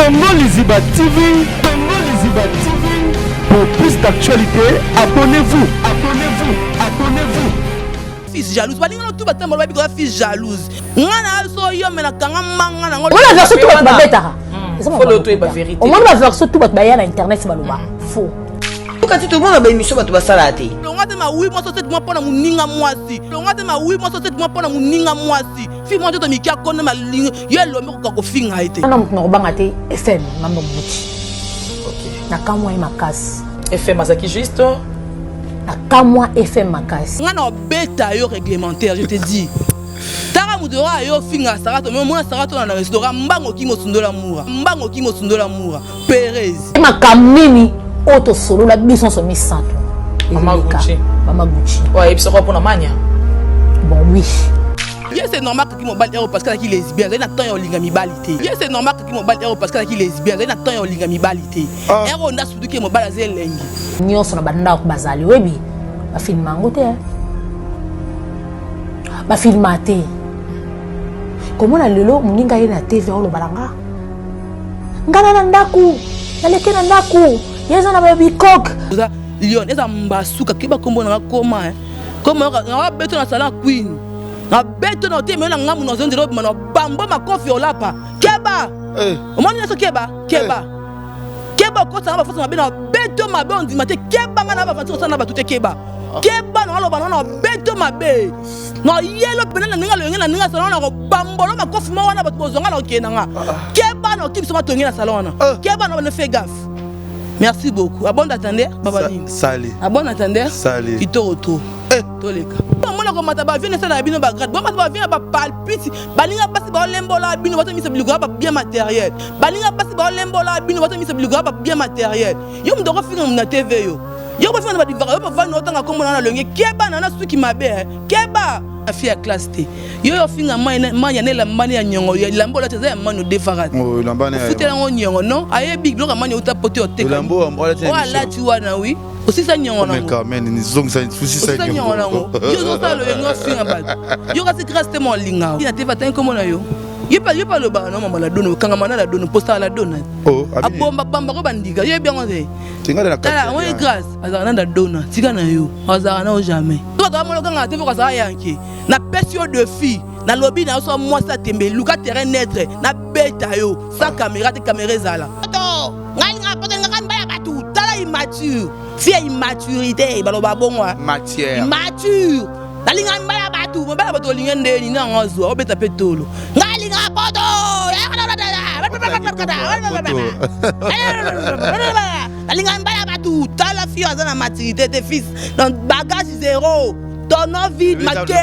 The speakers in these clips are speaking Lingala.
Congo Liziba TV. Congo Liziba TV. Pour plus d'actualité, abonnez-vous. Abonnez-vous. Abonnez-vous. Fils jalouse. Pas n'importe tout bâtiment là, parce fils jalouse. On a so yo mais na kanga manga na. On a version tout ba beta. Faut l'auto est pas vérité. On a version tout ba ya na internet c'est baloba. Faux. Quand tu te vois dans émission tu vas salater. Longate ma oui moi so cette moi pona muninga mwasi. Longate ma oui moi so cette moi pona muninga mwasi. Fi moi to mikia kona ma linga. Yo lo me ko finga ite. Na mutno banga te FM mambo muti. OK. Na kamwa makasi. FM Masaki juste. Na kamwa FM makasi. Ngana beta yo réglementaire, je te dis. Tara mudora yo finga sarato mais moi sarato na restaurant mbango kimo sundola mura. Mbango kimo sundola mura. Perez. Makamini auto solo la bison so misanto. Mama Gucci. Mama Gucci. Ouais, et puis ça pour la mania. Bon oui. Yes, c'est normal que mon bal héros parce qu'elle est lesbienne. Elle n'attend pas l'ingami balité. Yes, c'est normal que mon bal héros parce qu'elle est lesbienne. Elle n'attend pas l'ingami balité. Héros n'a surtout que mon bal azé lengi. Nyonso na banda ko bazali webi. Ba film mangote. Ba filmate. Comment na lelo muninga ye na TV o lo balanga. Ngana na ndaku. Naleke na ndaku. Yeza na baby cock. Lion, eza mbasuka kiba kombo na koma. Koma na beto na salon queen. Na beto na te me na ngamu na zonde robe na bambo makofi olapa. Keba. Omoni na so keba, keba. Keba ko sa ba fasa mabe na beto mabe on di mate keba ngana ba fasa na ba tuté keba. Keba na lo ba na beto mabe. No yelo pena na ngalo ngena ninga salon na bambo lo makofi mo wana ba bozonga na okenanga. Keba no kipso matongi na salon na. Keba no ne fait gaffe. Merci beaucoup. Abonne d'attendre, Babali. Sali. Abonne d'attendre. Sali. Qui te retourne. Toleka. Moi na ko mataba vient ça na bino ba grade. Bon mataba vient ba palpite. Balinga pasi ba lembola bino wata misa biluga ba bien matériel. Balinga pasi ba lembola bino wata misa biluga ba bien matériel. Yo mdoko finga na TV yo. Yo ba finga ba divara yo ba vana otanga kombo na longe. Keba na suki mabe. Keba. La fille à classe T. Yo finga manya ne la mania nyongo ya lambola teza manu defarat. Oh lambane. Futela ngo nyongo non. Aye big bloka manya utapote oteka. Lambo ambola teza. Wala tu wana oui. Aussi ça nyongo na. Mais quand même ni zong ça souci ça nyongo na ngo. Yo zo ça le ngo finga ba. Yo ka se grâce te mon linga. Ina te vatin comme na yo. Yo pas le ba non mama la donne kanga mana la donne posta la donne. Oh abomba bamba ko bandiga. Yo bien on sait. Tinga na kala on est grâce. Azana da donne. Tika na yo. Azana au jamais. Toi ka mo kanga te ko ça yanki. Na pesio de fille na lobby na so moi ça tembe luka terrain naître na beta yo sa caméra te caméra zala to ngali nga pote nga kan baya batu tala immature fille immaturité baloba bonwa matière immature ngali nga baya batu lingende ni na ngazwa obeta petolo ngali nga poto ngali nga baya batu tala fille azana maturité tes fils dans bagage zéro. Ton envie de marquer.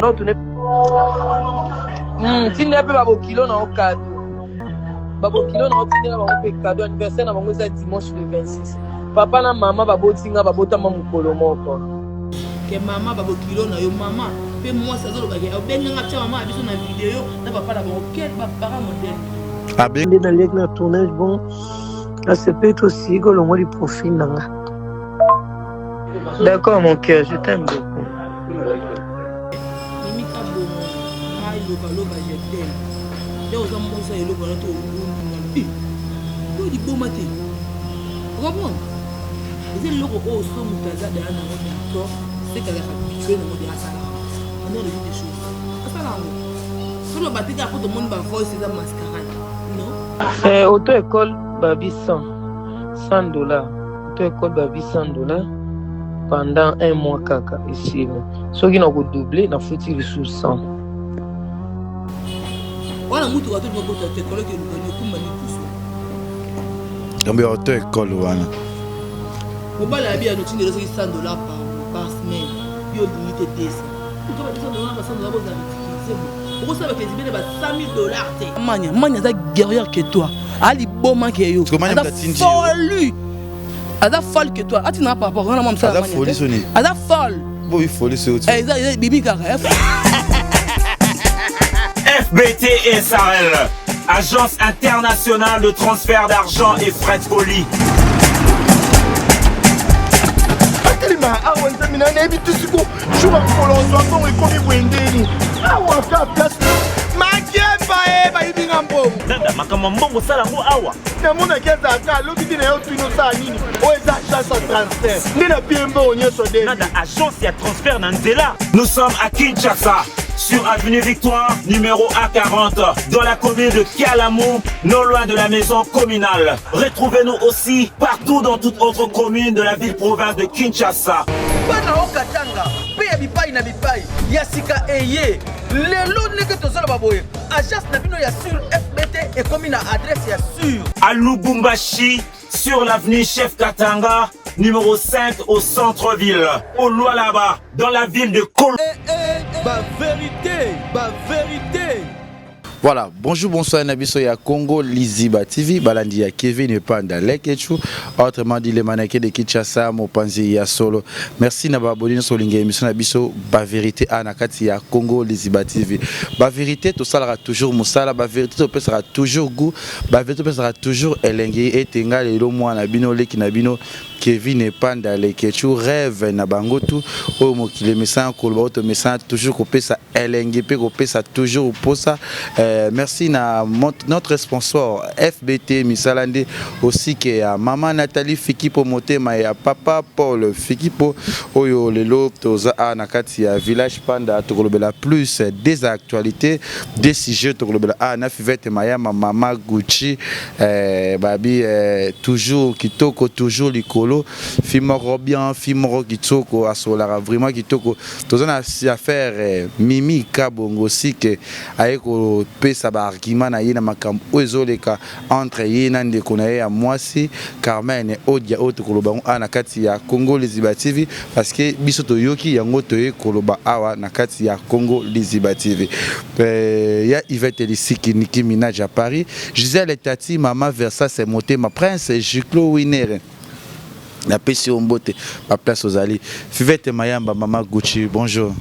Si n'est pas kilo na cadeau. Babo kilo na obtenir ba cadeau anniversaire na bango za dimanche le 26. Papa na maman babo tinga babota mamukolo moko. Ke maman babo kilo na yo maman. Pe moi ça zo ba ke obenga tia maman abiso na vidéo na papa na bango quel papa modèle. Ah bien. Dans le tournage bon. Là c'est peut-être aussi que le moi du profil nanga. D'accord mon cœur, je t'aime beaucoup. Auto-école Babi $100. Auto-école Babi $100. Pendant un mois kaka ici. Ceux qui n'ont pas doublé, n'a foutu les sous 100. Voilà, mutu watu ndio kwa tekolo ke lukani kuma ni kuso. Kambi auto-école wana. Mobala ya bia no tindi reso $100 par semaine. Yo limité tesa. Ko ba $100 par semaine boza c'est bon. Ko saba ke zibele ba $5000 te. Manya za guerrière que toi. Ali boma ke yo. Folie. Ada folle que toi. Ati na papa on a mam ça. Ada folie soni. Ada folle. Bo oui folie c'est autre. Eh bibi kaka. FBT SARL, Agence internationale de transfert d'argent et frais de colis. Ma bae bayibinga mbongo nanda makambo mbongo sala ngo awa namona kezaka lobi tina yo twino saa nini oyo eza agence ya transfert nde na bie mbongo nyonso de nanda agence ya transfert na nzela. Nous sommes à Kinshasa sur avenue Victoire numéro A40 dans la commune de Kialamou, non loin de la maison communale. Retrouvez-nous aussi partout dans toute autre commune de la ville-province de Kinshasa. bana okatanga pe ya bipai na bipai ya sika eye lelo ndenge tozala baboye agence na bino ya sur FBT ekomi na adresse ya sur À Lubumbashi sur l'avenue Chef Katanga numéro 5 au centre-ville. Au Lualaba dans la ville de Kolo. vérité. Voilà, bonjour, bonsoir, Nabiso ya Congo, Liziba TV, Balandi ya Kevin Panda Lekechu, autrement dit les mannequins de Kinshasa, Mopanzi ya Solo. Merci Naba Bodine Solinga, émission Nabiso, ba vérité Anakati ya Congo, Liziba TV. Ba vérité, tout ça sera toujours Moussala, ba vérité, tout sera toujours goût, ba vérité, tout sera toujours Elengi, et Tenga, et Lomo, Nabino, Leki Nabino, Kevin Panda Lekechu, rêve Nabangotu, au mot qui les messants, Kolba, auto messant, toujours coupé ça, Elengi, coupé ça, toujours pour ça. Merci à notre sponsor FBT Misalande aussi qui est maman Nathalie Fikipo Motema et papa Paul Fikipo Oyo Lelo Toza Nakati village Panda Tokolobela plus des actualités des sujets Tokolobela Nafivete Maya maman Gucci babi toujours Kitoko toujours Likolo Fimoro bien Fimoro Kitoko Asolara vraiment Kitoko Toza na affaire Mimi Kabongo aussi que aeko pesa ba argument na yina makambo ezoleka entre yina ndeko na ya mwasi Carmen Odia auto koloba na kati ya Congo Liziba TV parce que biso to yoki yango to koloba awa na kati ya Congo Liziba TV ya Yvette Lisiki Nicki Minaj à Paris Gisèle Tati Mama Versa c'est monté ma prince Jiclo Winner la PC Ombote ma place aux alliés Fivette Mayamba Mama Gucci bonjour.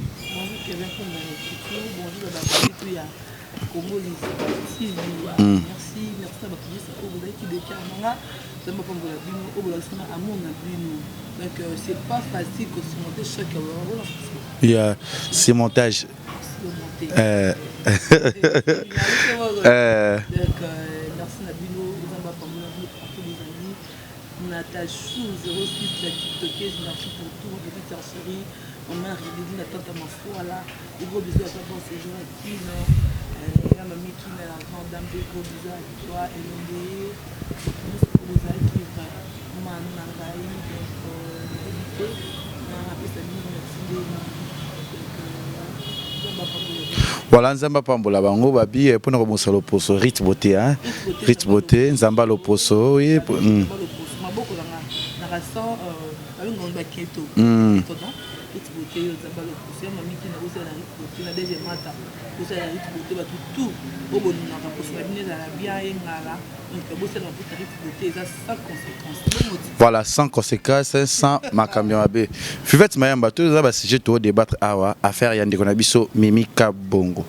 Donc c'est pas facile que se monter chaque heure. Il y a ces montages. Donc merci Nabino, Zamba Pamela, partout les amis. Natachou 06 la TikTokeuse, merci pour tout, de toute ta chérie. On m'a réalisé la tante à ma foi là. Gros bisous à toi pour ces jours qui la mamie qui est la grande dame, gros bisous à toi, Elondé. Merci pour les amis qui maman Nangaï, voilà Nzamba Pambola bango babi pour nous montrer le poso Rit Beauté hein Rit Beauté Nzamba le poso oui maboko na rason avec on ba keto Rit Beauté Nzamba le poso mami qui na osa na Rit Beauté na déjà mata osa na Rit Beauté ba tout bobo na ka poso ba bine na bien engala donc bosa na Rit Beauté ça sans conséquence. Voilà, sans conséquences, sans ma camion AB. Fuvette Mayamba, tous les sujets tout débattre à affaire Yande Konabiso Mimi Kabongo.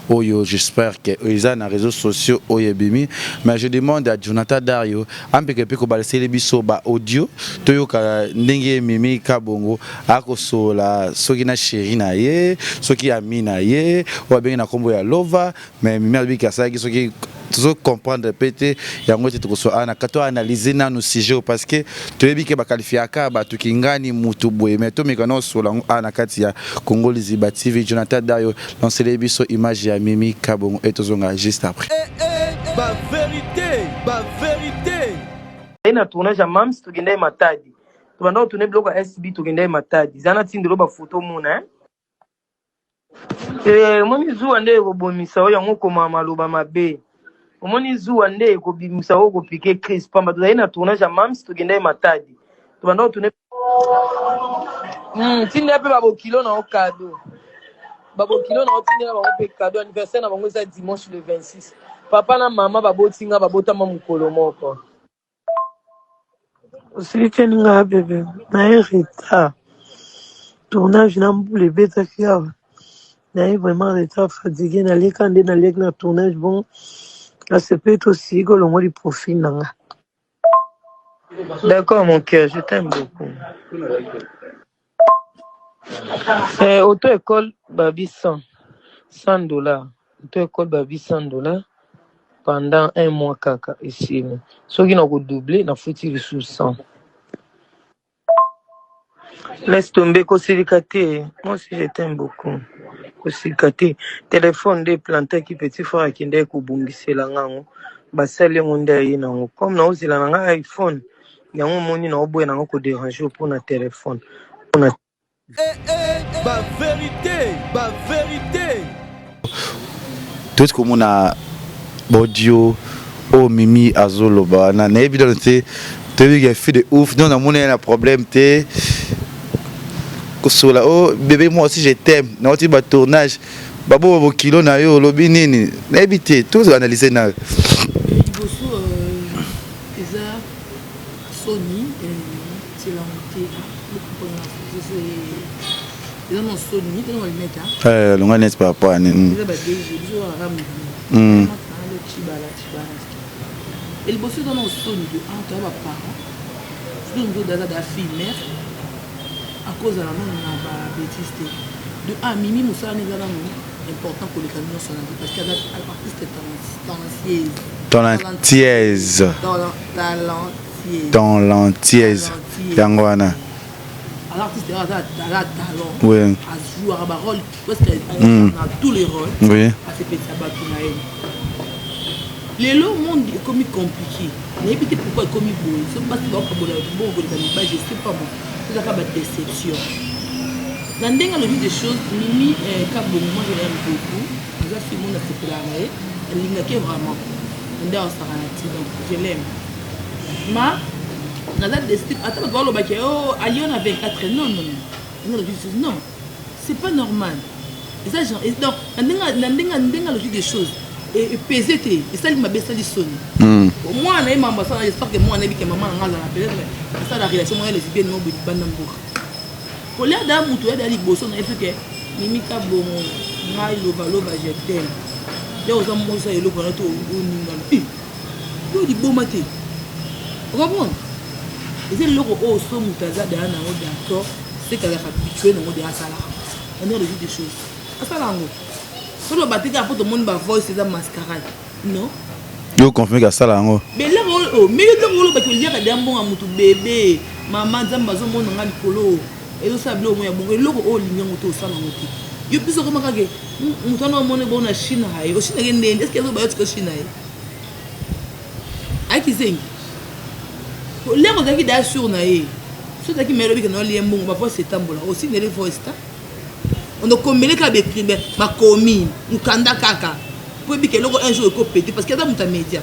Oyo, j'espère que ils ont les réseaux sociaux Oyebimi, mais je demande à Jonathan Dario, un peu que balancer les biso ba audio, toyo ka ndenge Mimi Kabongo, akoso la sokina chéri na ye, soki amina ye, ou bien na kombo ya lova, mais Mimi abi ka sa ki soki toujours comprendre pété yango te ko ana kato analyser na nos sujets parce que toyebi ke ba qualifier ka ba tukingani mutu boye mais to mikano sola ana kati ya Congo Liziba TV Jonathan Dario lancer les biso image ya Mimi Kabongo et tozonga juste après ba vérité ina tournage ya Mams tugenda Matadi tubanda tourner bloc ya SB tugenda Matadi zana tindelo ba photo muna moni zuwa nde kobomisa oyo yango koma maloba mabe omoni zuwa nde kobimisa oyo kopike Chris pamba tozali na tournage ya Mams tugenda Matadi tubanda tourner tinda pe babokilo na okado babokilo na otinela bango pe cadeau anniversaire na bango eza dimanche le 26 papa na mama babotinga babotama mukolo moko osilitinga bebe na retard tournage na mbule betaki awa naye vraiment retard fatigué naleka nde naleki na tournage bon asepe aussi kolongo li profil nanga. D'accord mon cœur, je t'aime beaucoup. Auto-école babi $100. to école babi $100 pendant 1 mois kaka ici. Ce qui n'a pas doublé, n'a foutu sous 100. Laisse tomber Kosilikate. Moi aussi je t'aime beaucoup. Kosilikate. Téléphone des plantés qui petit frère qui ndé kubungisi la ngango. Basale ngonde yinango. Comme na uzila nga iPhone. Yango moni na oboye nango ko déranger pour na téléphone. Ba vérité, ba vérité. Tout ce qu'on a audio au Mimi Azolo ba na évidemment tu as fait de ouf. Non, on a un problème te Kosola, oh bébé moi aussi je t'aime. Na oti ba tournage. Babo kilo na yo lobi nini. Na éviter tout analyser na. Liboso eza Sony c'est la montée. Eza non Sony, c'est non lunette. Longa net par rapport à nini. Eza ba DG, biso aramu. Et liboso dans Sony de entre ba parents. Surtout nous dans la fille mère. À cause de la bêtise de Mimi Moussa n'est pas important pour les camions sur la vie parce qu'elle a l'artiste talentueuse Yangwana l'artiste a talent oui à jouer à rôle parce qu'elle a tous les rôles oui à fait ça les lots monde est comme compliqué mais évitez pourquoi comme beau c'est parce que bon je sais pas bon c'est la déception. Dans des choses, Mimi Kabou, moi je l'aime beaucoup. Nous avons fait mon affaire elle l'ingaque vraiment. On donc je l'aime. Mais dans la destinée, attends, on va dire oh, à Lyon à 24 ans, non, c'est pas normal. Et ça, genre, donc, dans logique des choses. Et PZT, et ça, il m'a baissé les sons. Moi, on a eu maman, j'espère que moi, on a vu que maman a peut-être ça la relation, moi, les bien non, pour l'air d'un mouton, d'aller bosser, on a fait que Mimi Kabou, moi, il va je t'aime. Il y a aux hommes, ça, il y a au Ningal. Il dit beau maté. Vous comprenez? Et c'est le logo au son Moutaza de Anna, d'accord, c'est qu'elle a habitué dans le monde de Asala. On a revu des choses. Asala, quand on battait à tout le monde, voice, c'est un mascarade. Non? Yo confirme que ça là mais là mais le rôle parce que il y a des bon à mutu bébé maman zamba zo mon nga likolo et lo sablo mo ya bon le o linya moto ça na moto yo biso comme kage mutana mo ne bon na Chine hayi o Chine ngende est-ce que zo ba yotiko Chine hayi ai kizengi le ko zaki da sur na ye so zaki melo bi que no liembo ba po setambola aussi ne le voista on a combien ka be crimer ma komi mukanda kaka pour que le un jour est pété parce qu'il y a des médias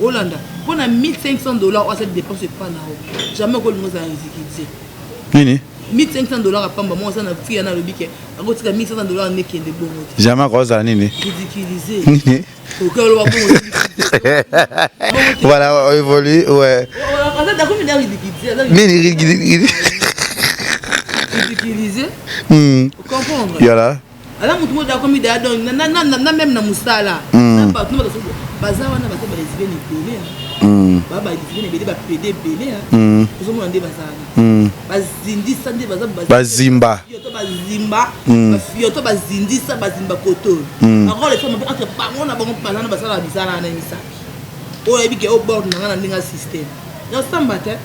Hollande pour $1,500 à cette dépense pas là jamais que nous a ridiculisé nini $1,500 à pas moi ça na fille na lobi que à côté de $1,500 n'est qu'un de bon jamais quoi ça nini ridiculisé pour que le bon voilà on évolue ouais on a d'accord mais ridiculisé ridiculisé comprendre voilà alors tout le monde a commis des adons na même na musala na pas tout le monde baza wana bato ba lesbienne belé ba lesbienne belé ba PD belé tout le monde bazana bazindisa nde baza bazimba yo to bazimba yo to bazindisa bazimba koto encore les femmes entre bango na bango bazana basala bizala na misa o ebi ke o bord na ndinga système yo sambata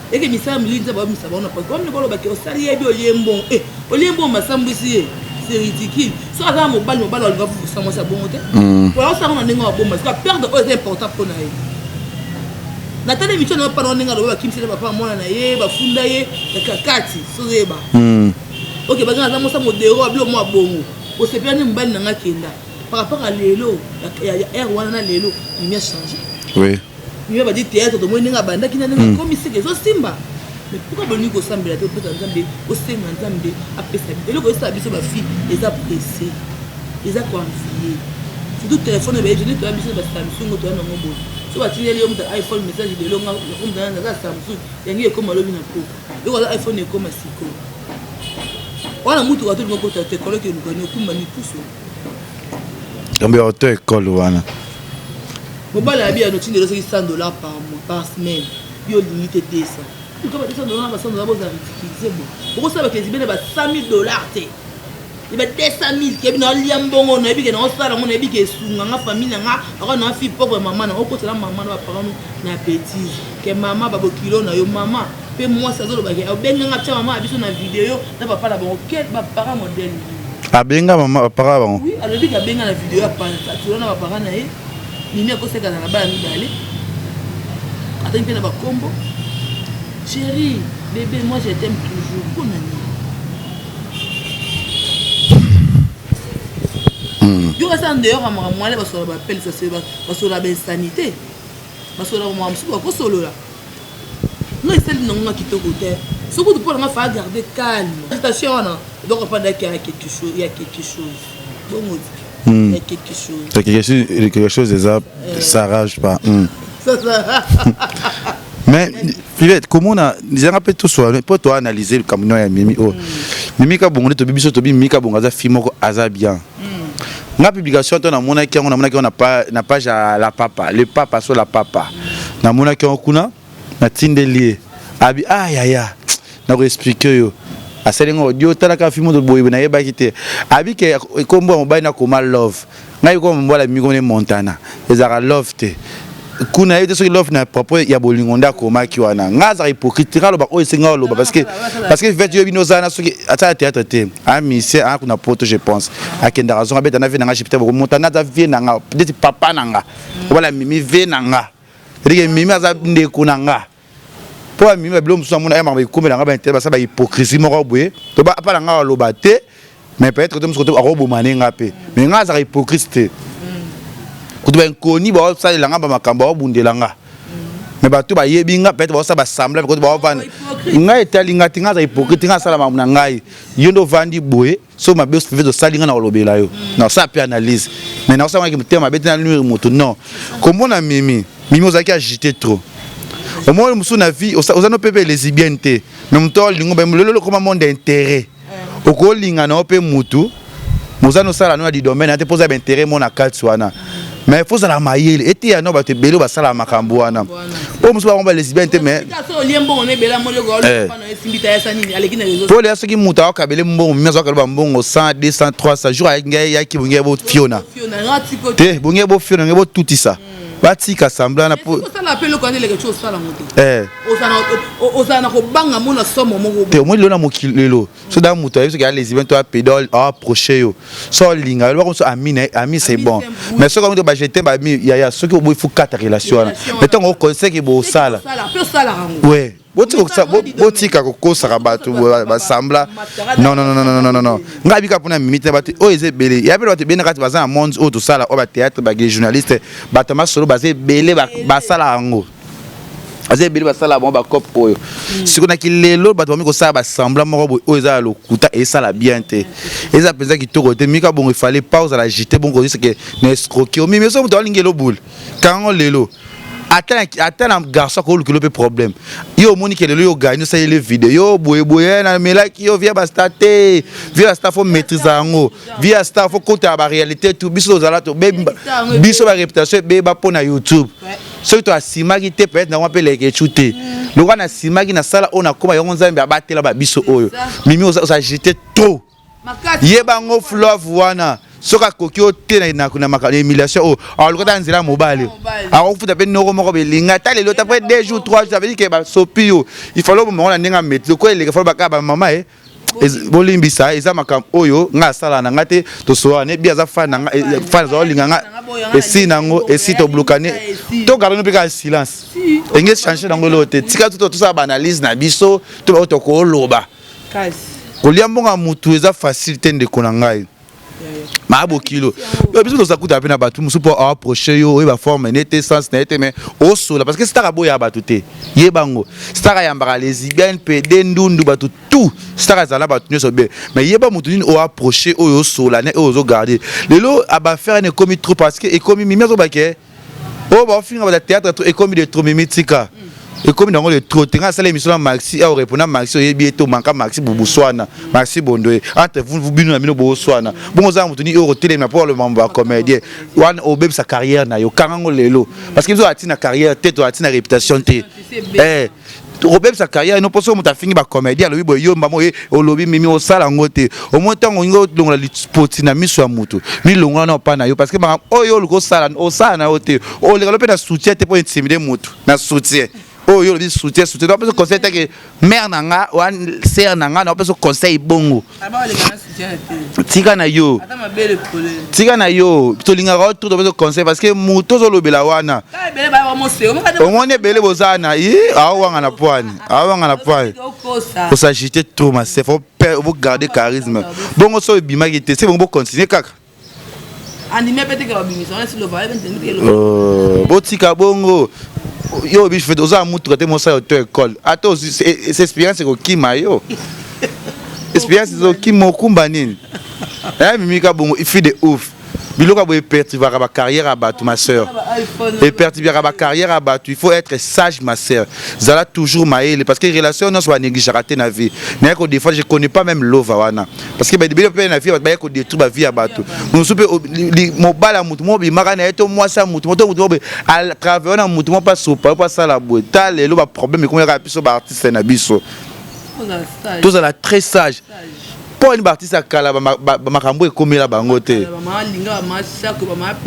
et que misa mlinza ba misa bona parce comme ne bolo ba ke o sali ebi o liembo masambwisi c'est ridicule. Ça va mobile, on va vous faire ça bon. Pour ça on a un bon parce que perdre est important pour nous. La télévision n'a pas donné à qui me papa moi na ye ba funda ye kakati sozeba. OK ba nga ça modéro blo moi bongo. O se bien mbali na ngakenda. Par rapport à lelo, ya wana na lelo, il a changé. Oui. Il va dire théâtre de moi nga banda qui na comme c'est que zo simba. Mais pourquoi bonne ko sambela to peut nzambe o senga nzambe apesa et le ko sa biso ba fille les a pressés les a confiés surtout téléphone ba je dis to biso ba Samsung to na ngobo so ba tiele yo mta iPhone message de longa ko mta na za Samsung yangi ko malobi na ko yo ko iPhone ko masiko wana mutu wa to ko to te kolo ke lukani ko mani puso kambe auto école wana mobala ya no tindelo so $100 par semaine yo limité 200. Quand on $100 va ça nous avons utilisé bon. Pourquoi ça avec les ibènes $100,000 té. il va 200 000 qui est dans liambongo na ebi ke na osala ngona ebi ke sunga nga famille nga aka na fi pauvre maman na oko tela maman na parents na petit que maman babo kilo na yo maman pe moi ça zo lo ba ke benga nga tia maman abiso na vidéo na papa na bon quel ba parents modèle abenga maman papa bango oui alors bi ka benga na vidéo pa tu na ba parents na ye mimi ko seka na ba mi dale attends pe na ba combo chérie bébé moi je t'aime toujours bon ami yo ça en dehors à moi là parce que ba appelle ça c'est parce que la sanité parce que là moi je suis pas solo là non c'est non nga kitoko te ce que tu peux nga faire garder calme station là donc pas qu'il y a quelque chose bon il y a quelque chose déjà ça rage pas mais Fivette comment on a les rappels tout soit pour toi analyser le camion ya Mimi oh Mimi ka bongo to bibiso to Mimi ka bongo za film ko aza bien na publication to na mona ki on na page à la papa le papa sur la papa na mona ki on kuna na tindelier abi ya na ko expliquer yo aselengo audio tala ka film to boye na yeba kite abi ke kombo mo na koma love ngai ko mbola mi ko ne Montana ezaka love te kuna yete so love na propos ya bolingo ndako maki wana ngaza hypocrite loba o esenga loba parce que fait yo bino zana so ata théâtre te ami c'est un kuna poto je pense akenda raison abeta na vie na ngashipita ko Montana za vie na nga peut-être papa nanga wala mimi vie nanga c'est-à-dire mimi aza ndeko nanga po mimi bilo muso mona ya mama ikomela nga ba intérêt ba hypocrisie moko boye to ba pa nanga loba te mais peut-être que muso to arobo manenga pe mais ngaza hypocrite kutuba nkoni ba sa langa ba makambo ba bundelanga mais ba to ba yebinga peut-être ba sa ba sembla ko ba vanda nga etalinga tinga za hypocrite nga sala mamuna ngai yondo vandi boye so ma best fait de salinga na olobela yo na ça peut analyse mais na ça nga ki tema beti na numéro moto non comment na mimi ozaki agité trop au moins musu na vie ozano pepe lesbienté mais muto lingo ba lelo comme monde d'intérêt oko linga na ope mutu mozano sala no di domaine ate posa ba intérêt mona katsuana mais il faut ça la mailler et tu as non ba te belo ba sala makambo wana o musu ba ngomba lesbienne te mais pour les ceux qui muta ka bele mbongo miazo ka ba mbongo 100 200 300 jours avec ngai ya ki bunge bo Fiona te bunge bo Fiona ngebo tout ça batika semblant na pour ça l'appelle quand les choses ça la moto osana ko banga mona somo moko te mo lona mokilelo so da muto yeso ka lesbienne to pédale approcher yo so linga ba ko so ami c'est bon mais so comme ba jeter ba mi ya so ki il faut 4 relations mais tant on conseil que bo sala ouais botika kokosaka bato basambla non ngabi ka pona mimite bato o eze bele ya bele bato bena kati baza na monde o to sala o ba théâtre ba journaliste bato masolo baze bele ba sala ngo aze bele ba sala bon ba cop oyo sikona ki lelo bato bami ko sala ba sambla moko o eza lokuta e sala bien te eza penza ki toko te mika bon il fallait pause à la jeter bon ko c'est que n'escroquer o mais so muto lingelo boule quand on lelo attends un garçon qui a le problème yo moni que le yo gagne ça les vidéos boye na melaki yo via bastate via staff faut maîtriser ngo via staff faut côté la réalité tout biso za la to biso ba réputation be ba pona YouTube ce to asima ki te peut-être na on appelle les chuter le wana asima ki na sala on a koma yo nzambe abatela ba biso oyo mimi oza jeter trop yeba ngo flove wana soka kokio te na kuna makala humiliation oh alokota nzela mobile akufuta pe noko moko belinga ta lelo après 2 jours 3 jours ça veut dire que ba sopio il faut le moment na ndinga mettre ko ele faut ba ka ba mama bolimbisa eza makam oyo nga sala na ngate to so ne bia za fana fana za olinga nga esi nango esi to blokane to garano pe ka silence engé changer nango lote tika tout ça ba analyse na biso to to ko loba kasi ko liambonga mutu eza facilité de konangai mabo kilo biso to sakuta pe na batu musu po approcher yo e ba forme nete sens nete mais o sola parce que c'est taraboya ya batu te yebango stara yambara lesbienne pe dendundu batu tout stara zala batu nyoso be mais yeba mutu ni o approcher o sola ne o zo garder lelo aba faire ne commis trop parce que et commis mimi zo ba ke o ba finga ba théâtre et commis de trop mimitika et comme dans le trop tenga ça l'émission Maxi a répondre Maxi yebi to manka Maxi bubuswana Maxi bondoe entre vous binu na mino boswana bon za mutuni o télé na pour le membre comédien one obeb sa carrière na yo kango lelo parce que zo atina carrière tête atina réputation té Robert sa carrière non pas muta fini ba comédien lobi boyo mbamo o lobi mimi o sala ngote au moins tant ngo longa li spoti na miso ya mutu mi longa na pa na yo parce que ba oyo luko sala o sala na ote o le lope na soutien te pour intimider mutu na soutien oyo lobi soutien donc parce que conseil que mère nanga ou sœur nanga na parce que conseil bongo tika na yo tika na yo to linga ro tout parce que conseil parce que mutu zo lobela wana au moins ne bele bozana awanga na poani faut s'agiter trop ma c'est faut garder charisme bongo so bima qui te c'est bon continuer kaka animé peut-être que babimi ça c'est le vibe botika bongo yo bi fait oza mutu te mo sa auto école ato c'est expérience ko kima yo expérience zo kimo kumba nini mimika bongo il fait de ouf biloka boye perturber ba carrière à battu ma sœur et perturber ba carrière à battu il faut être sage ma sœur zala toujours maël parce que relation non soit négligée raté na vie mais que des fois je connais pas même lova wana parce que ba de pe na vie ba ko détruire ba vie à battu nous soupe mo bala mutu mo bi makana eto moi ça mutu mo à travers na mutu mo pas sopa pas ça la boita lelo ba problème ko ya biso ba artiste na biso tous à la très sage pour une artiste akala makambo ekomela bango te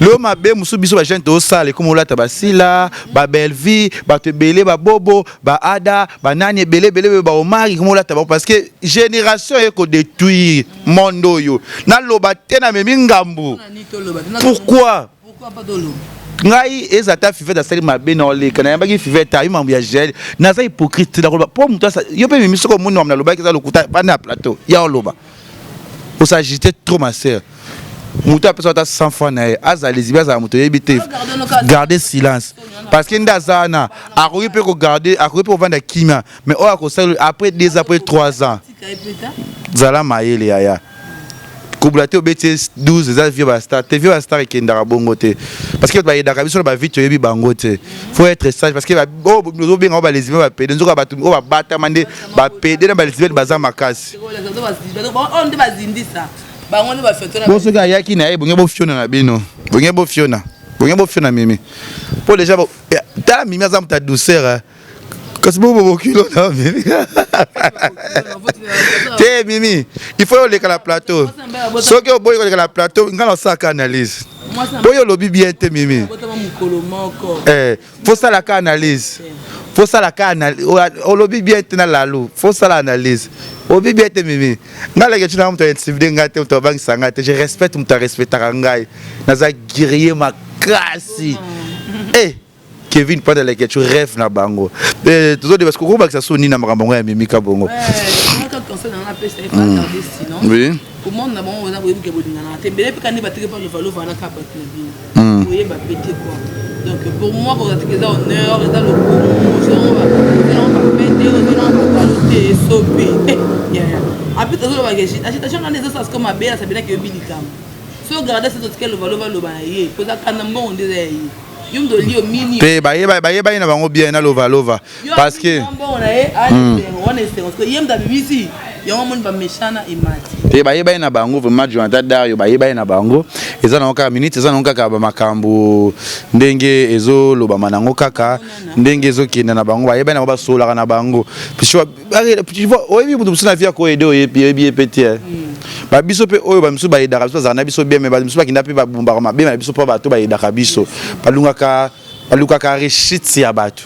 lo mabe musu biso ba gente to sale comme olata basila ba belvi ba tebele ba bobo ba ada ba nani belé ba omari comme olata parce que génération eko détruire mondo yo na loba te na memi ngambu pourquoi pas dolo ngai ezata fivet da sali mabe na ole kana yambaki fivet ta yimambu ya gel na za hypocrite na loba pour mutu yo pe mimi soko munu na loba ki za lokuta pa na plateau ya loba pour s'agiter trop ma sœur mutu apesa ta 100 fois na azali zibaza mutu yebite garder silence parce que ndazana akoki pe ko garder akoki pe ko vendre kimia mais o akosala après 2 après 3 ans zala maele yaya Koublaté au BTS 12 les vieux basta te vieux basta qui ndara bongote parce que ba yedaka biso ba vite yebi bangote faut être sage parce que oh nous bien on va les va péder nzoka batu on va bata mande ba péder na ba les baza makasi on de bazindisa ba ngone ba fetona bo soka yaki na ebonge bo fiona na bino bonge bo fiona mimi pour déjà ta mimi azam ta douceur parce que bon kilo na mimi te mimi il faut aller à la plateau so que boy aller à la plateau ngana ça analyse boy lobi bien te mimi faut ça la analyse faut ça la analyse o lobi bien te na lalo faut ça la analyse obi bien te mimi ngala ke tuna mtu intimidé ngate mtu bangi sangate je respecte mtu respectera ngai naza guerrier makasi Kevin pas dans les tu rêves na bango toujours parce que ko ba que ça soni na makambo ya mimika bongo quand conseil dans la peste il faut garder sinon oui comment na bon on a voulu que bodinga na tembele pe kani batike pas le valo vana ka battre bien voyez ba péter quoi donc pour moi quand tu as honneur et dans le on va péter on va qualité sopi après toujours ba agitation na des choses comme abela ça bien que bilikam so garder cette autre que le valo valo ba yé pour ça kana bon on disait yumdo lio mini pe ba ye na bango bien na lova parce que on est parce que yemda bibisi yango mon ba mechana imati pe ba ye na bango vraiment Jonathan Dario ba ye na bango eza na oka minute eza na oka ba makambo ndenge ezo loba manango kaka ndenge ezo kina na bango ba ye na ba sola na bango puis tu vois oyebi mutu na via ko aider oyebi petit ba biso pe oyo ba misu ba yedaka biso zana biso bien mais ba misu ba kinda pe ba bomba ma bien ba biso pa ba to ba yedaka biso balukaka rechiti ya batu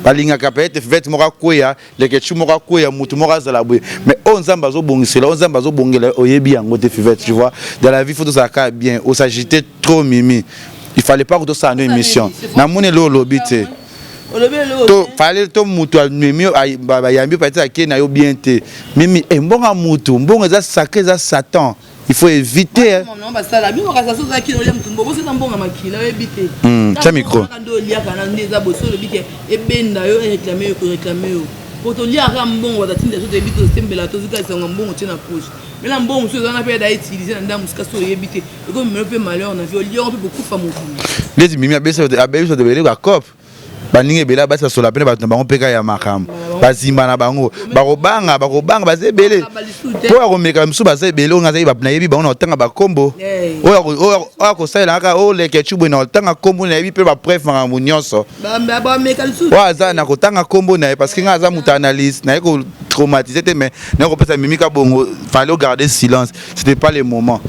balingaka peut-être fait moka koya leke chu moka koya mutu moka zala boye mais on zamba zo bongisela on zamba zo bongela oyebi yango te fait tu vois dans la vie faut ça ka bien on s'agiter trop mimi il fallait pas que ça une émission na mone lo lobité to fallait to mutu mimi ba yambi peut-être ke na yo bien te mimi mbonga mutu mbonga za sacré za satan il faut éviter non parce que la bio ka ça ça ki no le mutu mbobo c'est mbonga makila éviter tiens micro ndo lia kana ndeza boso le bike ebenda yo réclamer yo pour to lia ka mbongo wa tinda so te bito sembela to zika sa mbongo tena poche mais la mbongo so na pe da utiliser na ndamu ska so yebite et comme me pe malheur on a vu lia on peut beaucoup fa mon les mimi abesa de bele ka cop baninge bela basa so la pena ba bango peka ya makam bazimba na bango bakobanga bazebele po ya komeka misu bazebele oyo ngazali nayebi bango na otanga bakombo oyo akosalela kaka oleke chubwe na otanga kombo nayebi mpe bapreuve makambo nyonso oyo aza na kotanga kombo na ye parce que nga aza moto analyse naye kotraumatize te mais naye kopesa mimika bongo fallait garder silence, c'était pas le moment.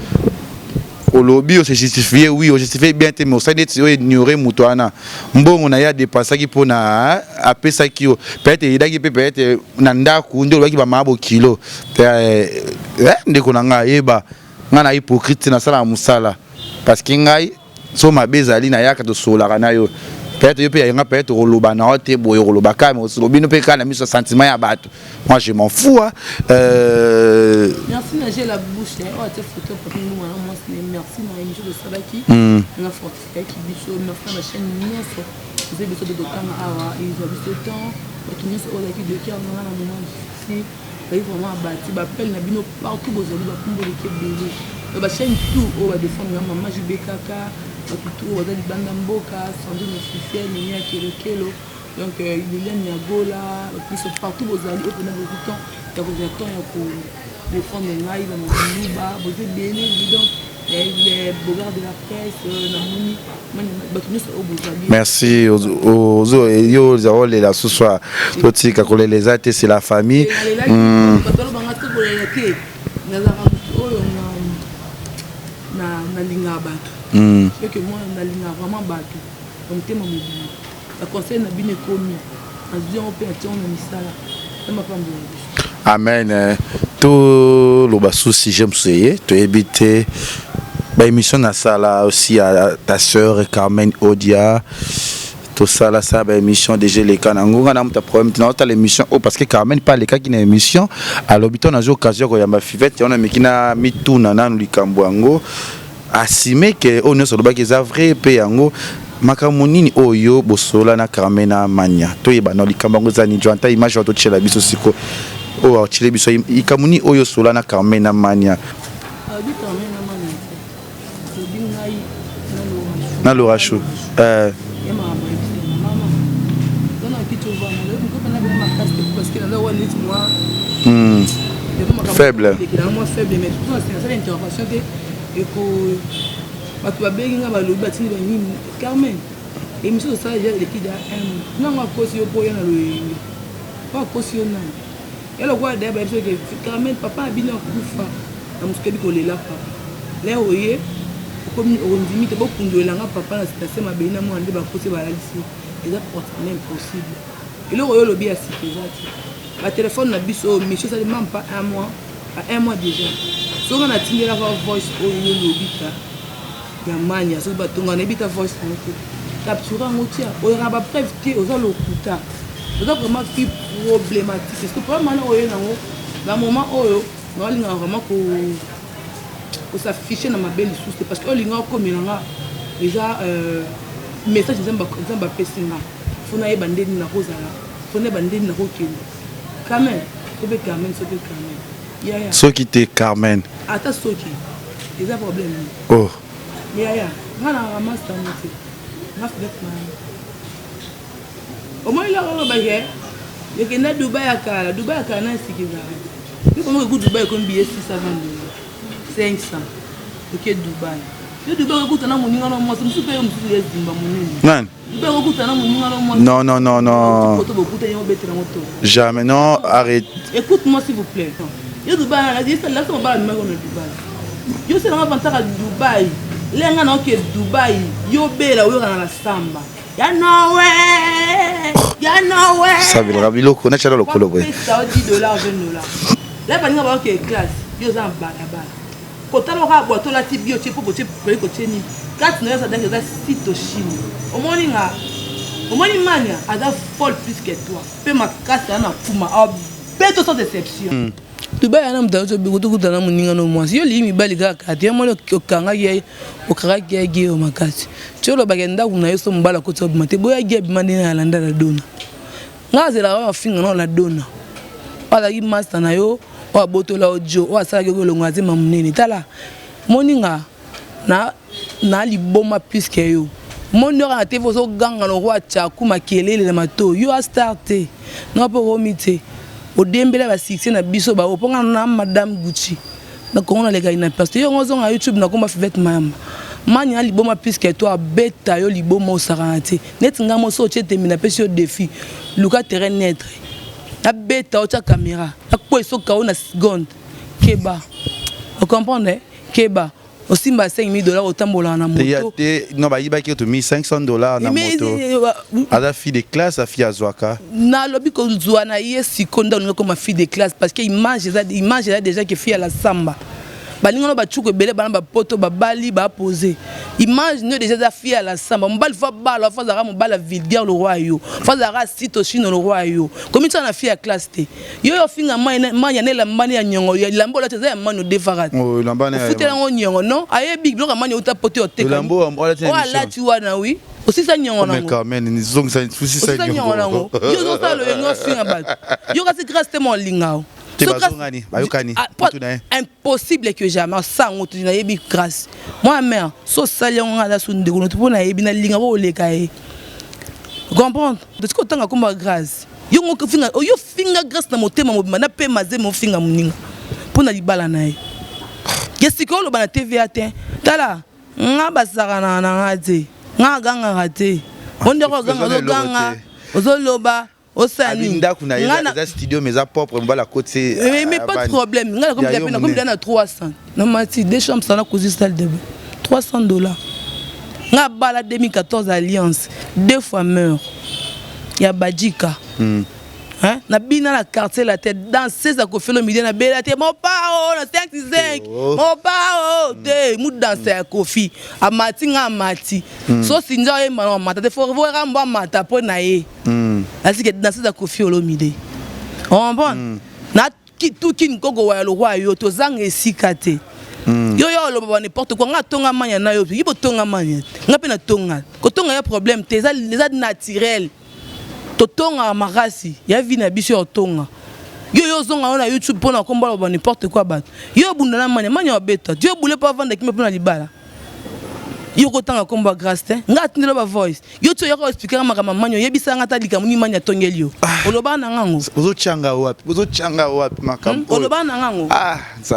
Au lobby, on s'est justifié, oui, on justifié bien, mais on s'est dit que ignorer Moutouana. Bon, on a eu des passages qui pour na appeler ça qui peut-être il y a peut-être nanda kundo qui va mabo kilo. Ndeko nanga eba ngana hypocrite na sala musala parce que ngai so mabezali na yaka to sola na yo. Peut-être il y a peut-être roloba na hote boyo roloba ka mais lobi no pe ka na miso sentiment ya bato. Moi je m'en fous hein. Merci j'ai la bouche oh cette photo pour nous moi merci na émission de Salaki na fortifié qui biso merci na chaîne nyonso vous avez besoin de dokanga awa ils ont besoin de temps tout nyonso o la qui de cœur na moment ici ils vraiment bâti ba appel na bino partout bozali ba kumbo le kebele ba chaîne tout o ba défendre maman Jubekaka tout au bas banda mboka Sandrine officiel ni kelo donc il y a Niagola plus partout aux alliés au pendant beaucoup de temps il y a temps pour défendre ngai dans Luba vous êtes bien évident les bogards de la presse namoni merci aux yo les là ce soir toti kakole les athées c'est la famille na linga bato que moi na linga vraiment bato donc te mobile la conseil na bine komi azion opération na misala na mapambo amen to lo basusi j'aime seye to éviter ba émission na sala aussi à ta sœur Carmen Odia tout ça là ça ba émission déjà les kanango na muta problème na ta l'émission parce que Carmen pas les cas qui na émission à l'habitant na occasion ko ya ma fivette on a mikina mituna na likambo yango asime que on ne solo ba que ça vrai pe yango makamonini oyo bosola na Carmena mania to yeba no likambo yango za ni joanta image to tshela biso siko o tshele biso ikamuni oyo sola na Carmena mania na lo racho faible et que tu vas bien balobi batini banini Carmen émission ça déjà l'équipe da non ma cause yo boya na loyenge pas cause yo na elo kwa da ba que Carmen papa abina kufa na musukebi ko lela pa le oye comme on dit que beaucoup de langa papa na station ma bina mo ande ba cause ba lalisi et ça pourtant impossible et le oyo lobi a sikizati ba téléphone na biso monsieur ça demande pas un mois déjà so on a tiré la voice au lobita ya mania so batonga na bita voice na ko capturer ngotia o raba preuve que oza lokuta oza vraiment qui problématique parce que problème na oyo nango na moment oyo na linga vraiment ko s'afficher na mabeli sous parce que o linga ko milanga déjà message nzamba pesinga fona ye bandeni na kozala fona bandeni na kokende quand même c'est Carmen yeah. Ce qui était Carmen. Attends, ce qui est un problème. Oh. Yeah. Voilà, ramasse ta moitié. Au moins, il a un bagage. Il y a Dubaï à Kala. Dubaï à Kala, c'est qui va. Nous, comment écoute Dubaï comme billet 600 500. Ok, Dubaï. Le Dubaï, écoute, on a mon numéro, moi, c'est super, on me dit, non. Non. Jamais, non, arrête. Écoute-moi, s'il vous plaît. Yo Dubaï la dit là ça va numéro de Dubaï. Yo c'est un avantage à Dubaï. Lenga na que Dubaï, yo bela yo na la samba. Ya no way. Ça veut dire bilo connaît chala lokolo boy. Ça $10 $20. Là ba nga ba que classe, yo za bala. Kota lo ka boto la tibio chepo ko cheni. Kat na ça dingue ça sito chini. Au moni mania ada folle plus que toi. Pe ma casse na fuma. Beto sans déception. Dubaï ana mdazo bikutukuta na muninga no mwasi yo limi bali kaka ati amole okanga ye okaka ye o makati cholo bagenda kuna yo so mbala ko tsobi mate boya ge bimande na landa la dona ngazela wa finga no la dona wala yi master na yo wa botola ojo wa sala ke ko longazi mamunene tala moninga na liboma plus que yo mon na TV ozo ganga no roi Tchakou makelele na mato yo a starté non pas romité o dembele ba succès na biso ba oponga na madame Gucci na kongo na lega ina parce yo ngozo na YouTube na komba fivet mama manya liboma puisque toi beta yo liboma osarante net ngamo so chete mina pesi yo défi luka terrain net na beta o cha caméra akpo so ka na seconde keba vous comprenez keba aussi $5 000 au tambola na moto non ba yiba ki to $1,500 na moto ada fille de classe a fille azwaka na lobi ko zwana yesi konda no comme fille de classe parce que image déjà que fille à la samba balingono ba chuko belé bana ba poto ba bali ba poser image ne déjà fille à la samba mbali fa bala fa zara mbala vulgaire le roi yo fa zara sito chino le roi yo comme tu na fille à classe te yo finga manya ne la mbani ya nyongo ya lambo la teza ya mano defarat oh lambane futela ngo nyongo non aye big block manya uta poto te lambo mbala tena oh la tu wana oui aussi ça nyongo nango mais quand même ni zong ça aussi ça nyongo yo zo ça le ngo finga bat yo kasi grâce te mon lingao impossible que jamais ça on te dit grâce moi mère so sali on a la sonde on te pona yebi na linga bo le kai comprendre de ce que tanga comme grâce yo ngo finga yo finga grâce na motema mo na pe maze mo finga muninga pona libala na ye yesiko lo bana TV atin tala nga basaka na ngate nga ganga ngate onde ko ganga ozoloba Osani, des studios mais à propre on va la côté mais pas de problème nga comme j'appelle comme dans 300 non mati des chambres ça na cause salle de $300 nga bala 2014 alliance 2 fois meurt ya Badjika hein na bina la quartier la tête danser ça ko fait le midi na bela te mon pao na 5 mon pao de mou danser kofi amati nga amati so sinja e mama mata te faut voir mba mata po na ye asi que danser ça kofi le midi on bon na tout kin gogo wa lo roi yo to zanga esikate yo lo ba n'importe quoi nga tonga manya na yo yibo tonga manya nga pe na tonga ko tonga ya problème te ça les naturel tonga marasi ya vi na biso tonga yo zonga na YouTube pona komba ba n'importe quoi bat yo bunda na manya beta Dieu boule pas vendre qui me pona libala yo ko tanga komba grâce te nga tindelo ba voice yo to yo ko expliquer makama manyo yebisa nga talika muni manya tongeli yo oloba na ngango ozo changa wapi makam oloba na ngango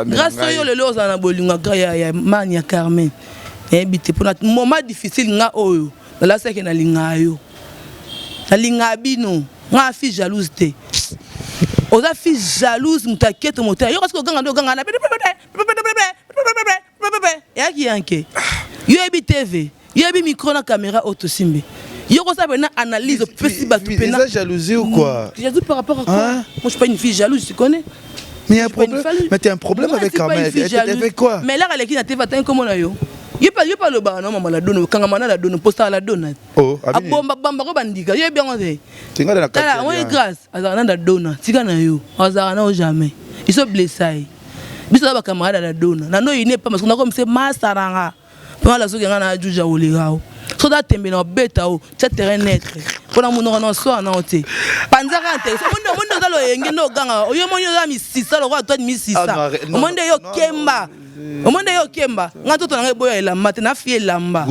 grâce yo lelo za na bolinga ya manya Carmen ebite pona moment difficile nga oyo la seke na linga yo la bino nga fi jalouse te oza fi jalouse mutaketo moteur yo parce que ganga na ya ki yanke yo ebi TV yo ebi micro na caméra auto simbe yo ko ça na analyse petit batu pena c'est jalousie ou quoi jalousie par rapport à quoi moi je suis pas une fille jalouse tu connais mais un problème mais tu as un problème avec Carmen avec quoi mais là elle est qui na TV attends comment na yo yo pas le ba non maman la donne kanga mana la donne posta la donne oh abomba bamba ko bandika yo bien on est tinga na kala on est grâce azana na donne tika na yo azana au jamais ils sont blessés biso ba camarade la donne na no ine pas parce qu'on a comme c'est masaranga pour la soki ngana juja olirao so da tembe na beta o cha terrain net pona muno na so na ote panzaka te so mundo zalo yenge no ganga yo monyo za mi 600 lo kwa to mi 600 omonde yo kemba omonde yo kemba ngato to na boya ela mate na fie lamba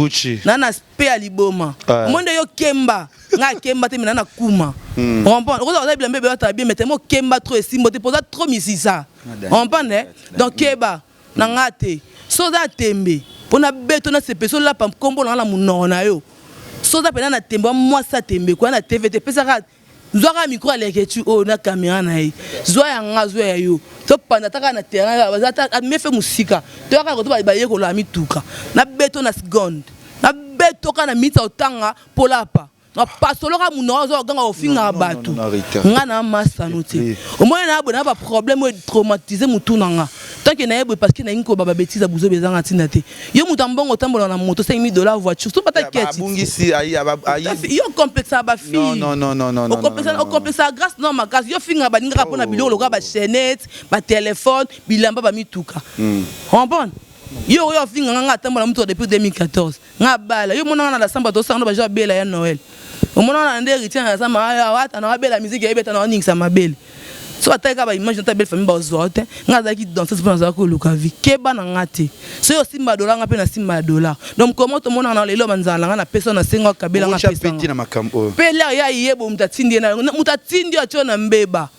na spe aliboma omonde yo kemba nga kemba te mina na kuma on comprend ko za blembe be ta bien metemo kemba trop esimbo te posa trop mi 600 on comprend donc keba na ngate so da tembe pona beto na sepeso la pam kombo na la munona yo so da pena na tembe moi sa tembe ko na TVT pesa ka Zoara micro aleke tu o na caméra na ye zoya nga zoya yo to panda taka na terrain bazata me fe musika to ka ko to ba ye ko la mituka na beto na seconde na beto ka na mita otanga polapa na pasolo ka muno zo ganga ofinga batu nga na masa note o moyo na abona ba problème o traumatiser mutu nanga tant que na yebo parce que na inko baba bêtise abuzo bezanga tinda te yo mutu mbongo tambola na moto $5,000 voiture so pata keti abungisi ayi yo complexe ba fille non o complexe grâce non ma grâce yo finga ba ninga pona biloko loka ba chaînette ba téléphone bilamba ba mituka comprendre yo finga nga tambola mutu depuis 2014 nga bala yo mona na la samba to sanga ba jo bela ya Noël o mona na ndé retien na sama wata na bela musique ya beta na ningisa mabele so ataka ba image ta belle famille ba zote ngaza ki danser pour naza ko luka vie keba na ngate so yo simba dollar nga pe na simba dollar donc comment to mona na lelo banzala nga na pesa na senga kabela nga pesa petit na makambo pe la ya yebo mutatindi na mutatindi acho na mbeba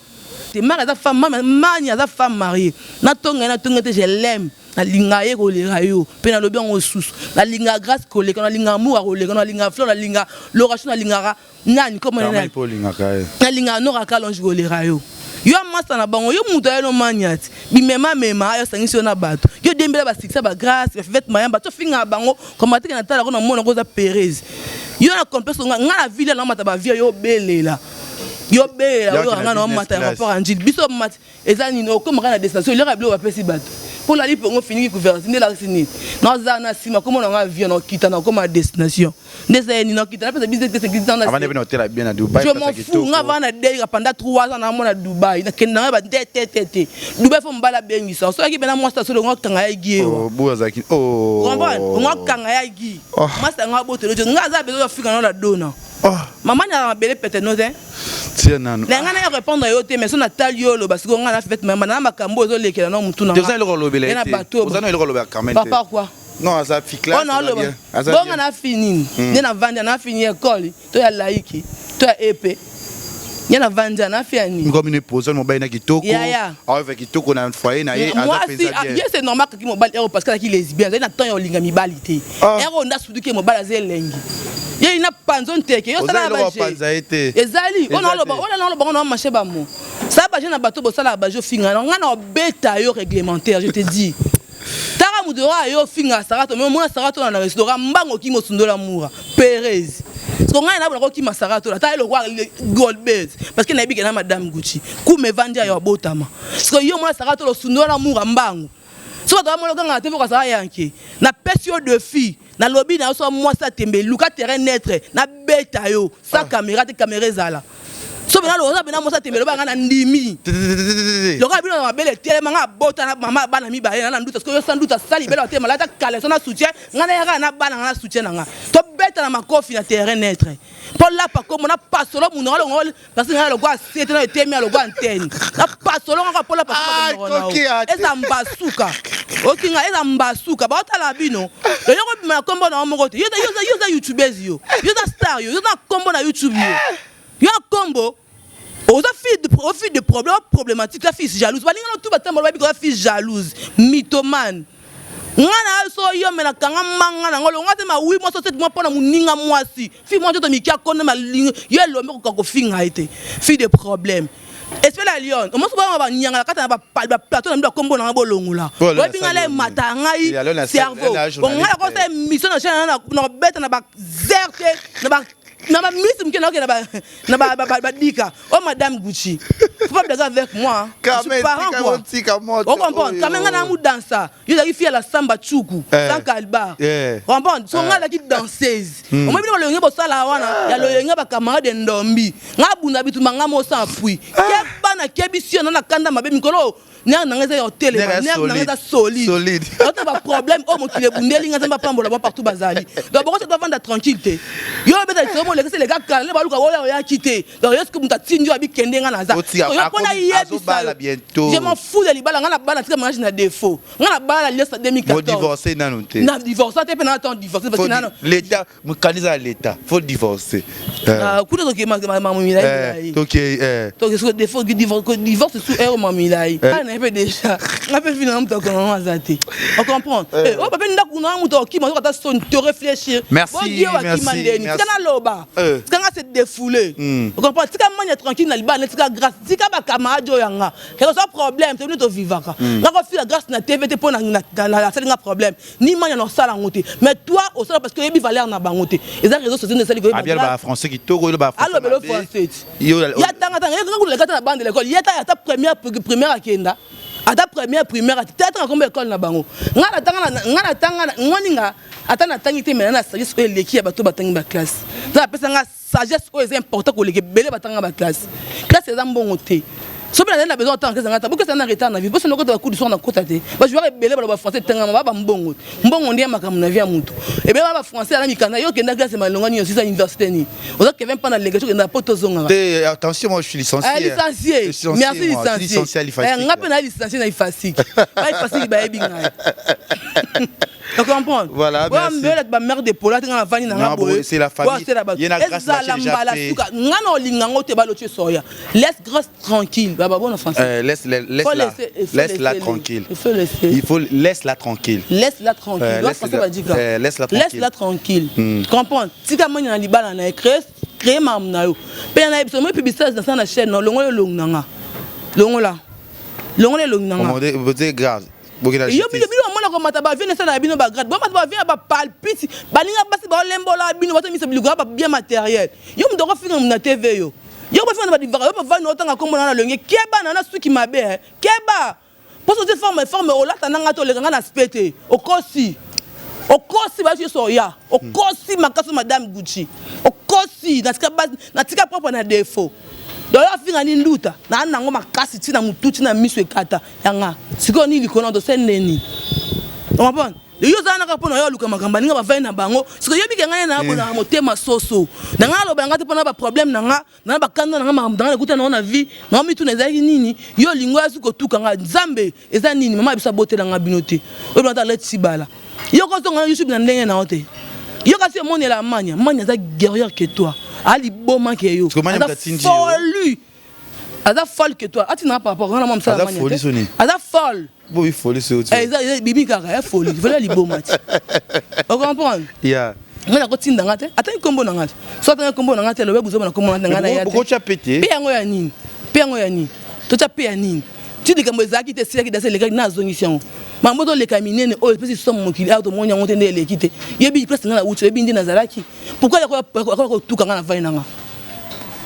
te mara za femme mania za femme mariée na tonga te je l'aime na linga ye ko le rayo pe na lobi ngo susu na linga grâce ko le na linga amour ko le na linga fleur na linga loration na linga nani comme na linga no ka longe ko le rayo yo masa na bango yo muto ya no maniati bimema mema yo sangisi na bato yo dembela ba sikisa ba grâce ba fête mayamba to finga bango comme ateka na tala ko na mona ko za Perez yo na complexe nga na ville na mata ba vie yo belela yo belela yo nga na mata rapport anjil biso mata ezani no comme na destination le rablo ba pesi bato pour la lipo on finit couverture ne la sini na za na sima comme on a vie na kita na comme destination ndese ni na kita na pesa business que c'est dans avant de venir hôtel bien à Dubaï je m'en fous nga va na délire pendant 3 ans na mona Dubaï na kenda ba tete Dubaï faut mbala bengisa so ki bena moi station ngo kanga ya gi oh boazaki oh ngo kanga ya gi masa nga bote nga za bezo fika na la dona maman na belle pete no te tiens nano na nga na répondre yo te mais so na taliolo parce que nga na fête maman na makambo zo lekela na mutu na vous allez le lobela vous allez le lobela quand même papa quoi non ça fi classe bon on a fini na vandi na fini école to ya laiki to ya épée yana vanja na fiani comme une pose mon baina kitoko avec kitoko na foyer na ye moi si c'est normal que mobile ero parce que qui lesbien na temps yo linga mibalité ero nda suduke mobile azelengi ye ina panzon teke yo sala ba je ezali ona lo ba marché ba mo ça ba je na bato bo sala ba jo finga nga na beta yo réglementaire je te dis tara mudora yo finga sarato mais moi sarato na restaurant mbango ki mo sundola mura Perez so nga na ko ki masarato la ta le roi Goldberg parce que na bi na madame Gucci ku me vandi ya botama so yo moi sarato lo sundola mura mbango so da mo lo nga te ko sara yanke na pesio de fille na lobby na so moi ça tembe luka terrain naître na beta yo sa caméra te caméra zala so bena lo bena mo sa tembe lo ba nga na ndimi lo ka bino na bele tele manga bota na mama bana mi ba na nduta parce que yo sans doute sali bela te malata kale so na soutien nga na ya na bana na soutien nga to beta na makofi na terrain naître pour là pas comme on a pas solo mon ngolo parce que ngalo kwa sete na temi alo kwa antenne na pas solo nga pour là pas eza mbasuka okinga eza mbasuka ba otala bino yo ko bima kombo na mo kote yo youtubers yo star yo kombo na YouTube yo kombo aux filles de problème problématique la fille jalouse balinga no tout batambo ba biko la fille jalouse mythomane ngana so yo mena kanga manga na ngolo ngate ma 8 mois so 7 mois pona muninga mwasi fi moi to mikia konne ma yo lombe ko finga ite fi de problème espèce la lion on se ba nyanga kata ba plateau na mbi kombo na bolongula bo binga le matangai cerveau on ngala ko se mission na chana na beta na ba zerte na ba miss mkena na ba dika oh madame Gucci faut pas blaguer avec moi je suis parent quoi on comprend quand même na mu dansa yo la fille la samba chuku sans kalba comprend so ngala ki danseuse on m'a dit le ngebo sala wana ya lo yenga ba camarade ndombi ngabunda bitu manga mo sans appui keba na kebisio na kanda mabe mikolo nya na ngeza hotel na ngeza solide on a problème oh mon kile bundeli ngeza ba pambola ba partout bazali donc bon ça doit vendre tranquillité yo beta les gars quand les baluka wala ya quitté donc est-ce que muta tinjo abi kende nga naza je m'en fous de libala nga na bala tika manage na défaut nga na bala lesa 2014 divorcer na nonté na divorcer te pe na ton divorcer parce que l'état mukaniza l'état faut divorcer kuto to ma mamilai donc ce défaut divorce sous erreur mamilai na pe déjà na pe finalement to kono azati on comprend oh papa ndaku na muto ki mo ta son te réfléchir merci kana loba kanga se défouler on comprend tika manya tranquille na libana tika grâce tika ba camarade yanga que ça problème c'est nous vivaka na ko fi la grâce na TVT pour na c'est un problème ni manya no sala ngote mais toi au sala parce que yebi valeur na bangote et ça réseaux sociaux ne sali ko bien ba français qui toko ba français allo belo français ya tanga ko le gata na bande l'école ya ta première akenda ata première primaire atata comme école na bango ngana tanga ngoninga ata na tangi te mena na sagesse o leki ya bato batangi ba classe na pesa nga sagesse o est important ko leki bele batanga ba classe eza mbongo te soki na besoin tant que ça ngata beaucoup ça na retard na vie parce que noko coup du soir na côté ba joueur belé ba français tanga ba mbongo ndiye makamu na via mutu et bien ba français na mikana yo kenda classe malonga ni aussi à université ni oza Kevin pas na légation na poto zonga attention moi je suis licencié licencié merci licencié ngape na licencié na ifasik ba ifasik ba ebinga tu comprends voilà merci ba mère de Paula tanga vani na boye c'est la famille il y a une grâce là ngana olinga ngote ba loche soya laisse grâce tranquille baba bon en français laisse-la tranquille il faut laisse-la tranquille laisse-la tranquille laisse-la tranquille comprends tika manya na libala na créer mam na yo pe na biso mo publicité dans na chaîne no longo longnanga longola longnanga vous êtes grave yo bino mona ko mata ba vient ça na bino ba grade ba mata ba vient ba palpite ba ninga basi ba lembola bino ba misa bilugo ba bien matériel yo mdo ko finga na TV yo ba finga ba divara yo ba vani otanga kombo na longe keba na suki mabe keba poso te forme olata nanga to lekanga na spete okosi ba so ya okosi makaso madame Gucci okosi na tika propre na défaut dola finga ni nduta na nango makasi tina mututi na miso ekata yanga siko ni likono do seneni on va yo zana ka pona yo luka makamba ninga ba vai na bango siko yo bikanga na bona motema soso na ngalo ba ngati pona ba problème na ba kanda na ngama na kuta na vie na mitu na ezaki nini yo lingo asu ko tukanga nzambe eza nini mama bisa botela nga binote o bata let sibala yo ko zonga YouTube na ndenge na ote yo kasi moni la manya za guerrier que toi ali boma ke yo ada folle que toi ati na papa na mama ça manya ada folle oui folie c'est autre bibi kaka folie voilà li boma ti on comprend yeah ngana ko tinda ngate ata kombo na ngate so ata kombo na ngate lo bebuzo na kombo na ngana ya ko cha pété pe yango ya nini to cha pe ya nini tu dis que moi zaki te seki dase le gars na zongisyon mambo to le kaminene o pesi somme mokili auto monya ngote ndele ekite yebi place ngana uti yebi ndi nazalaki pourquoi ya ko tuka ngana vai nanga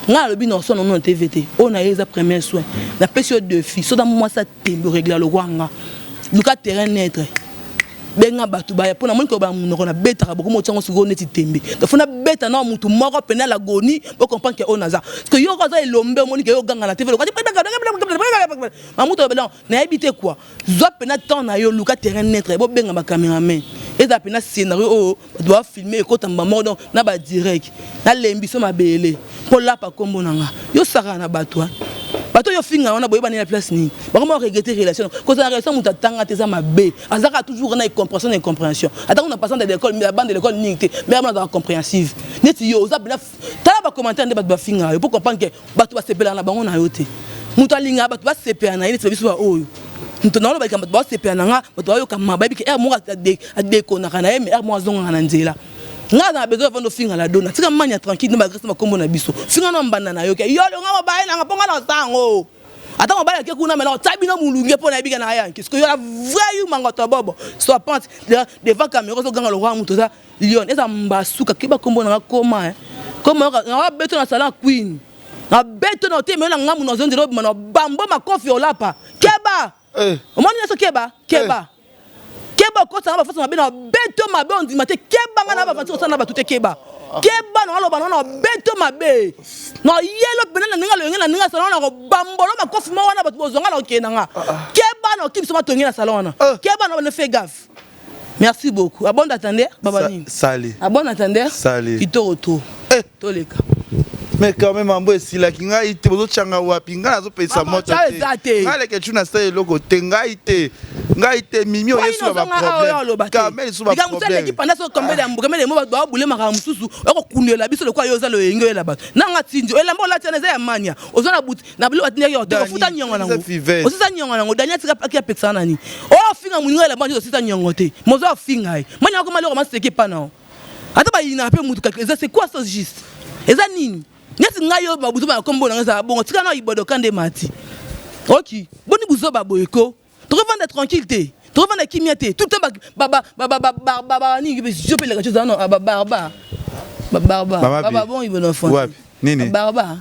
ngana lobi no sono no TVT on a les premiers soins na pesi de filles so dans moi ça tembe régler le wanga luka terrain net benga batu ba pona moniko ba munoko na beta ka boko motango siko neti tembe to fona beta na mutu moko pena la goni bo comprendre que on aza parce que yo ko za elombe moniko yo ganga na TV ko mamuto ba na habité quoi zo pena temps na yo luka terrain net bo benga ba cameraman eza pena scénario o doit filmer ko tamba modo na ba direct na lembi so mabele ko la pa kombo nanga yo saka na batwa bato yo finga wana boyeba na place ni ba comment regretter relation cause la relation muta tanga teza mabe azaka toujours na compréhension et incompréhension attends on a passé de l'école mais la bande de l'école ningté mais on a compréhensive neti yo za bla tala ba commentaire de bato ba finga pour comprendre que bato ba sepela na bango na yote muta linga bato ba sepela na ile service wa oyo muto na lo ba bato ba sepela na bato yo kama ba bi que mo a déconner na mais mo zonga na nzela nga na besoin vando finga la dona tika manya tranquille na grâce makombo na biso finga no mbanda na yo ke yo lo nga ba na ponga na sango ata mo ba ke kuna mena tabi na mulunge pona ebika na yanki parce que yo la vrai you mangoto bobo so pense devant caméra so ganga lo rwa muto za lion eza mbasuka ke ba kombo na koma koma nga beto na salon queen na beto na te me na ngamu na zonde lo na bambo makofi olapa keba omoni na so keba keba ko sa ba façon na beto mabe on dit mate keba nga na ba façon na ba tout keba keba na lo ba na beto mabe no yelo bena na ngalo ngena nga salon na ko bambolo makofi mo wana ba bozonga na okena nga keba na kibiso matongi na salon na keba na ne fait gaffe merci beaucoup à bon attendre baba ni sali à bon attendre sali ito toleka mais quand même ambo esila kinga ite bozo changa wapi nga nazo pesa moto te ngale ke tuna style logo te nga ite mimi o yesu ba problème quand même su ba problème ki pendant so combien d'ambuka mais mo ba bule maka mususu eko kunela biso le kwa yo za lo yengo la bato na nga tinjo elambo la tena za ya mania ozona buti na bulu atine yo te futa nyongo nango osisa nyongo nango danya tika pakia peksa nani o finga muninga la banjo osisa nyongo te mozo finga manya ko maloko maseke pana ata ba ina pe mutu kakeza c'est quoi ça juste eza nini neti ngayo ba buzo ba kombo na za bongo tika na ibodo kande mati OK boni buzo ba boyeko to revendre tranquillité to revendre kimiate tout le temps baba ni je peux les choses non baba bon il veut enfant nini baba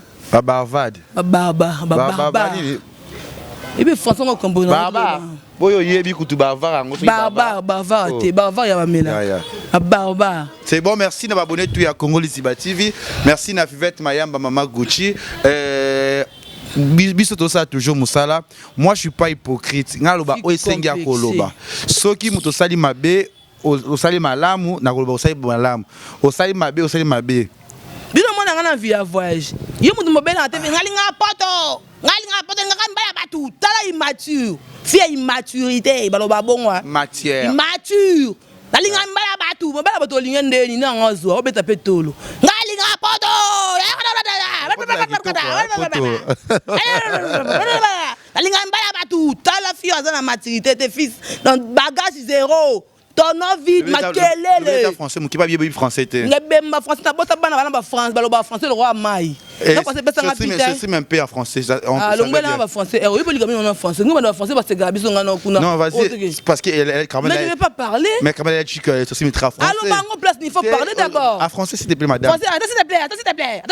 et bien façon kombo na baba boyo yebi kutu bavara ngo baba te baba ya bamela baba c'est bon merci na abonné tout ya Congo Liziba TV merci na Fivette Mayamba Mama Gucci biso to ça toujours musala. Moi je suis pas hypocrite. Ngaloba o esengi akoloba. Soki muto sali mabe o sali malamu na koloba o sali malamu. O sali mabe. Bino mona ngana via voyage. Yo mutu mobela na TV ngalinga poto ngakambala batu tala immature. Fille immaturité baloba bongwa. Matière. Immature. Ngalinga mbala batu mobela bato lingende ni na ngazo obeta petolo. Ngalinga poto. Ngalinga mbala batu tala fille azana maturité tes fils dans bagage zéro. Ton vide makelele. Le français, mon qui pas bien français te. Ngebemba français na bota bana ba France baloba français le roi mai. Non parce que c'est même pas en français. Ah l'ongela ba français. Oui pour les en français. Nous ba français parce que gabi so ngana kuna. Non vas-y parce que elle quand même. Mais je vais pas parler. Mais quand même elle dit que c'est mettra français. Allons bango place il faut parler d'accord. En français s'il te plaît madame. Français attends s'il te plaît.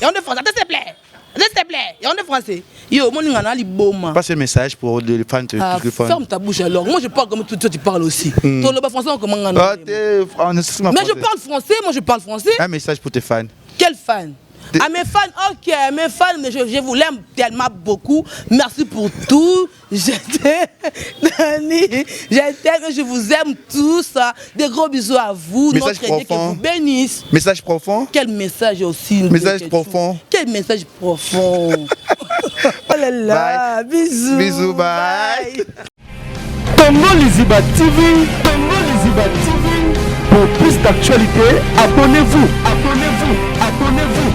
Et on de français attends s'il te plaît. S'il te plaît, et on est français. Yo, mon ingana li boma. Passe un message pour les fans de ferme ta bouche alors. Moi je parle comme toi tu parles aussi. Toi le français comment ngana. Mais je parle français, moi je parle français. Un message pour tes fans. Quels fans? À mes fans, ok, mes fans, je vous l'aime tellement beaucoup. Merci pour tout. Je vous aime tous. Des gros bisous à vous. Message Notre Dieu qui vous bénisse. Message profond. Quel message aussi. Message profond. Quel message profond. Oh là là, bye. Bisous. Bisous, bye. Congo Liziba TV. Congo Liziba TV. Pour plus d'actualités, abonnez-vous. Abonnez-vous. Abonnez-vous.